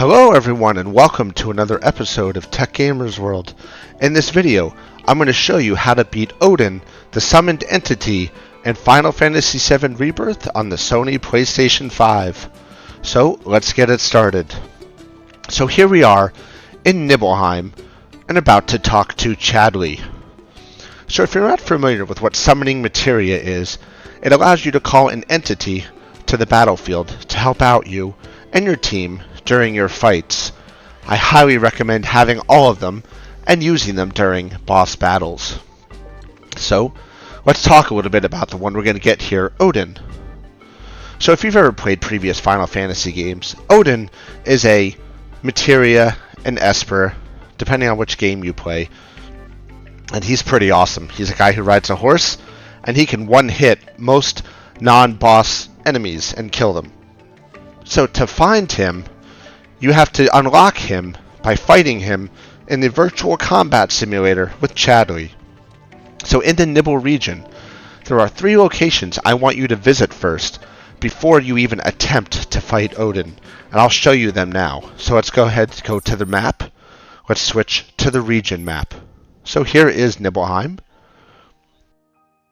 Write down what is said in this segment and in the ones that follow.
Hello everyone and welcome to another episode of Tech Gamers World. In this video, I'm going to show you how to beat Odin, the summoned entity, in Final Fantasy VII Rebirth on the Sony PlayStation 5. So, let's get it started. So here we are in Nibelheim and about to talk to Chadley. So if you're not familiar with what summoning materia is, it allows you to call an entity to the battlefield to help out you and your team during your fights. I highly recommend having all of them and using them during boss battles. So, let's talk a little bit about the one we're going to get here, Odin. So if you've ever played previous Final Fantasy games, Odin is a materia, an esper, depending on which game you play. And he's pretty awesome. He's a guy who rides a horse, and he can one-hit most non-boss enemies and kill them. So to find him, you have to unlock him by fighting him in the virtual combat simulator with Chadley. So in the Nibel region, there are 3 locations I want you to visit first before you even attempt to fight Odin. And I'll show you them now. So let's go ahead and go to the map. Let's switch to the region map. So here is Nibelheim.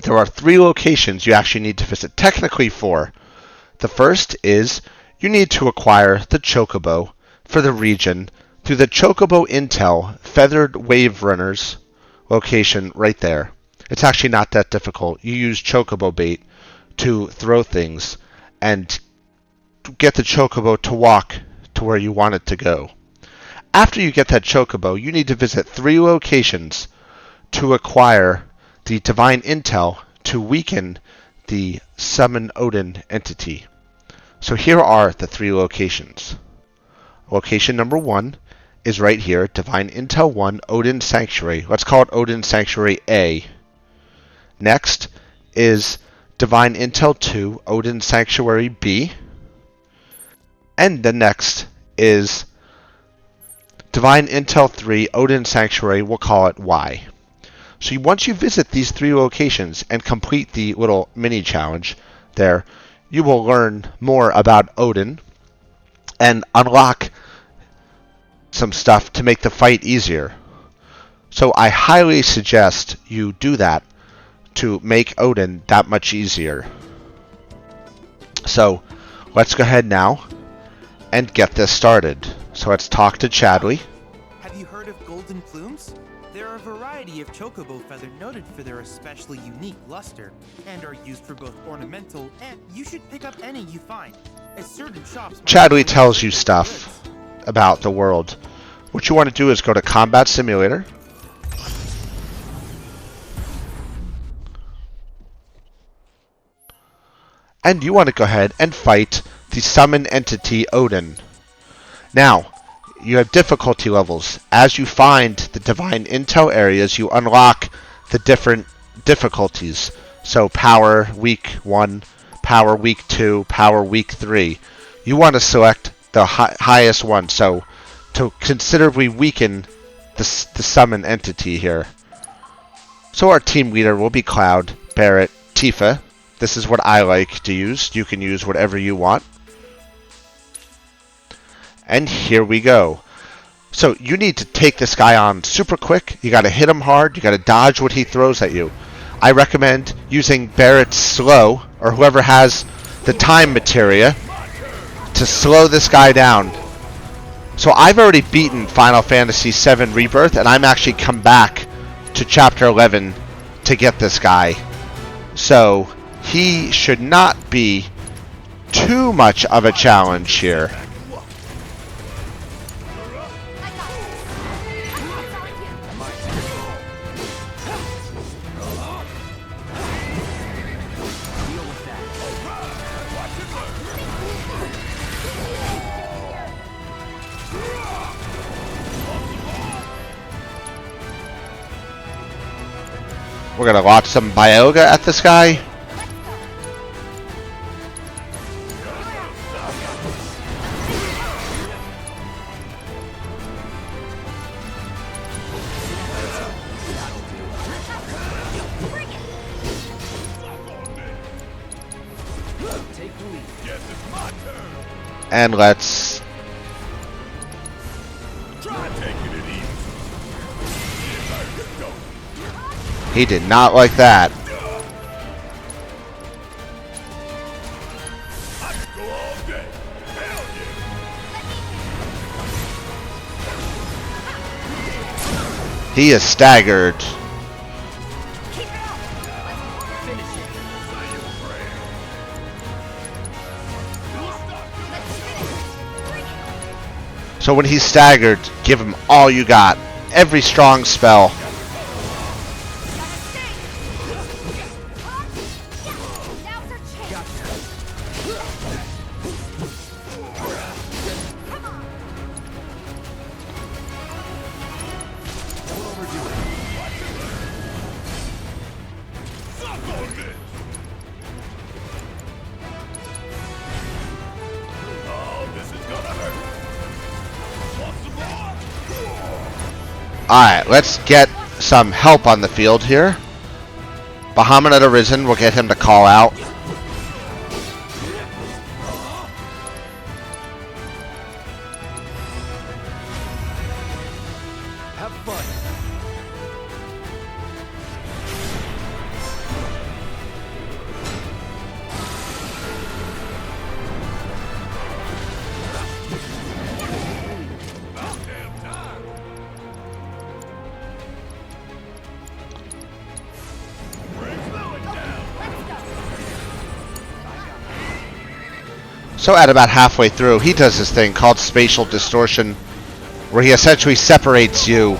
There are 3 locations you actually need to visit, technically 4. The first is you need to acquire the Chocobo for the region through the Chocobo Intel Feathered Wave Runners location right there. It's actually not that difficult. You use Chocobo bait to throw things and get the Chocobo to walk to where you want it to go. After you get that Chocobo, you need to visit 3 locations to acquire the Divine Intel to weaken the Summon Odin entity. So here are the 3 locations. Location number 1 is right here, Divine Intel 1, Odin Sanctuary. Let's call it Odin Sanctuary A. Next is Divine Intel 2, Odin Sanctuary B. And the next is Divine Intel 3, Odin Sanctuary, we'll call it Y. So once you visit these 3 locations and complete the little mini challenge there, you will learn more about Odin and unlock some stuff to make the fight easier. So I highly suggest you do that to make Odin that much easier. So let's go ahead now and get this started. So let's talk to Chadley. Have you heard of golden plumes? They're a variety of chocobo feather noted for their especially unique luster and are used for both ornamental and you should pick up any you find. At certain shops, Chadley tells you stuff about the world. What you want to do is go to Combat Simulator. And you want to go ahead and fight the summon entity Odin. Now, you have difficulty levels. As you find the Divine Intel areas, you unlock the different difficulties. So Power Weak 1, Power Weak 2, Power Weak 3. You want to select the highest one, so to considerably weaken the summon entity here. So our team leader will be Cloud, Barrett, Tifa. This is what I like to use. You can use whatever you want. And here we go. So you need to take this guy on super quick. You got to hit him hard. You got to dodge what he throws at you. I recommend using Barrett's slow, or whoever has the time materia, to slow this guy down. So I've already beaten Final Fantasy VII Rebirth, and I'm actually come back to Chapter 11 to get this guy. So he should not be too much of a challenge here. We're going to launch some Bioga at this guy. And let's He did not like that. He is staggered. So when he's staggered, give him all you got. Every strong spell. Alright, let's get some help on the field here. Bahamut had arisen. We'll get him to call out. Have fun. So at about halfway through, he does this thing called spatial distortion, where he essentially separates you.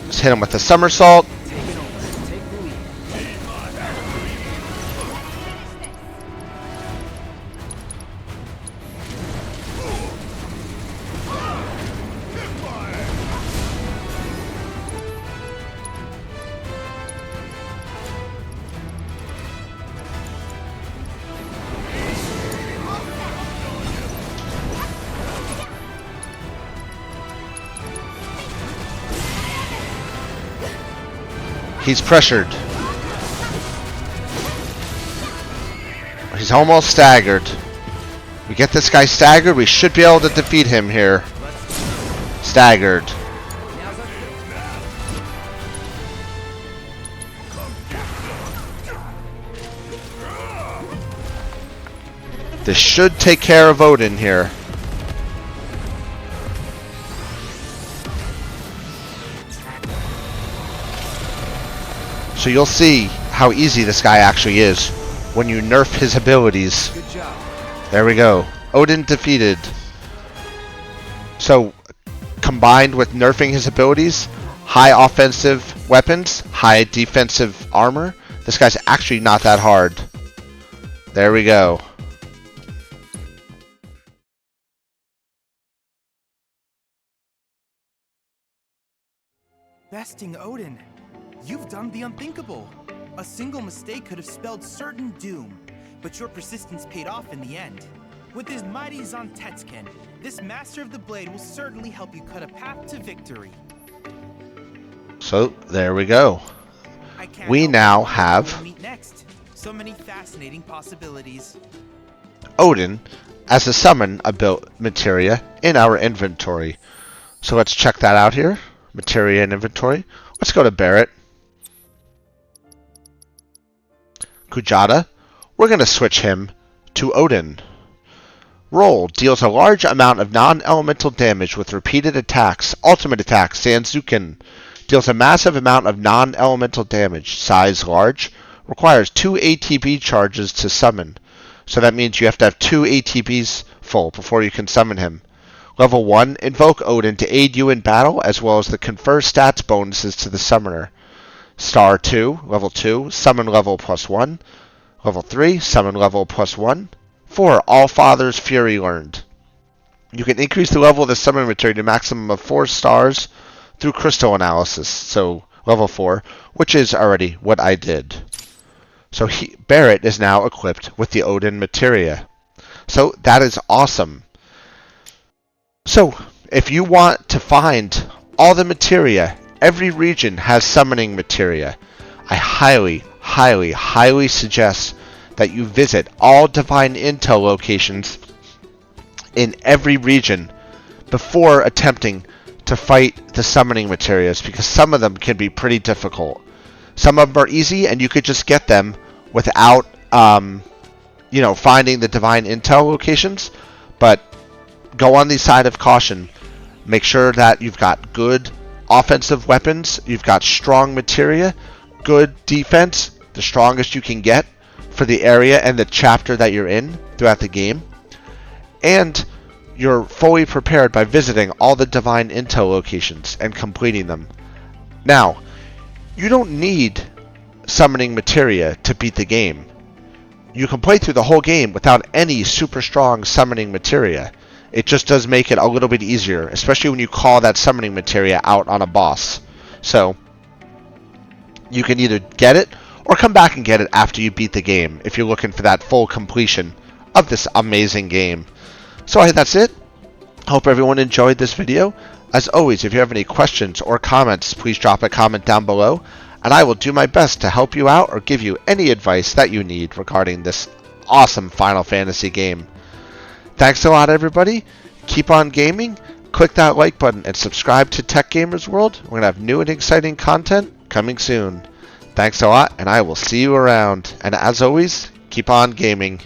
Just hit him with a somersault. He's pressured. He's almost staggered. We get this guy staggered, we should be able to defeat him here. Staggered. This should take care of Odin here. So you'll see how easy this guy actually is when you nerf his abilities. Good job. There we go. Odin defeated. So combined with nerfing his abilities, high offensive weapons, high defensive armor, this guy's actually not that hard. There we go. Besting Odin, you've done the unthinkable. A single mistake could have spelled certain doom, but your persistence paid off in the end. With his mighty Zontetsuken, this master of the blade will certainly help you cut a path to victory. So there we go. I can't We help now but wonder have who we'll meet next. So many fascinating possibilities. Odin as a summon materia in our inventory. So let's check that out here. Materia in inventory. Let's go to Barrett. Kujata. We're going to switch him to Odin. Roll deals a large amount of non-elemental damage with repeated attacks. Ultimate attack, Sanzuken. Deals a massive amount of non-elemental damage. Size large. Requires 2 ATB charges to summon. So that means you have to have 2 ATBs full before you can summon him. Level 1, invoke Odin to aid you in battle, as well as the confer stats bonuses to the summoner. Star 2, level 2, summon level +1. Level 3, summon level +1. 4, All Father's Fury learned. You can increase the level of the summoning material to a maximum of 4 stars through crystal analysis, so level 4, which is already what I did. So Barrett is now equipped with the Odin Materia. So that is awesome. So if you want to find all the materia, every region has summoning materia. I highly, highly, highly suggest that you visit all Divine Intel locations in every region before attempting to fight the summoning materials, because some of them can be pretty difficult. Some of them are easy and you could just get them without finding the Divine Intel locations, but go on the side of caution. Make sure that you've got good offensive weapons, you've got strong materia, good defense, the strongest you can get for the area and the chapter that you're in throughout the game, and you're fully prepared by visiting all the Divine Intel locations and completing them. Now, you don't need summoning materia to beat the game. You can play through the whole game without any super strong summoning materia. It just does make it a little bit easier, especially when you call that summoning materia out on a boss. So, you can either get it or come back and get it after you beat the game if you're looking for that full completion of this amazing game. So that's it. Hope everyone enjoyed this video. As always, if you have any questions or comments, please drop a comment down below, and I will do my best to help you out or give you any advice that you need regarding this awesome Final Fantasy game. Thanks a lot, everybody. Keep on gaming. Click that like button and subscribe to Tech Gamers World. We're going to have new and exciting content coming soon. Thanks a lot, and I will see you around. And as always, keep on gaming.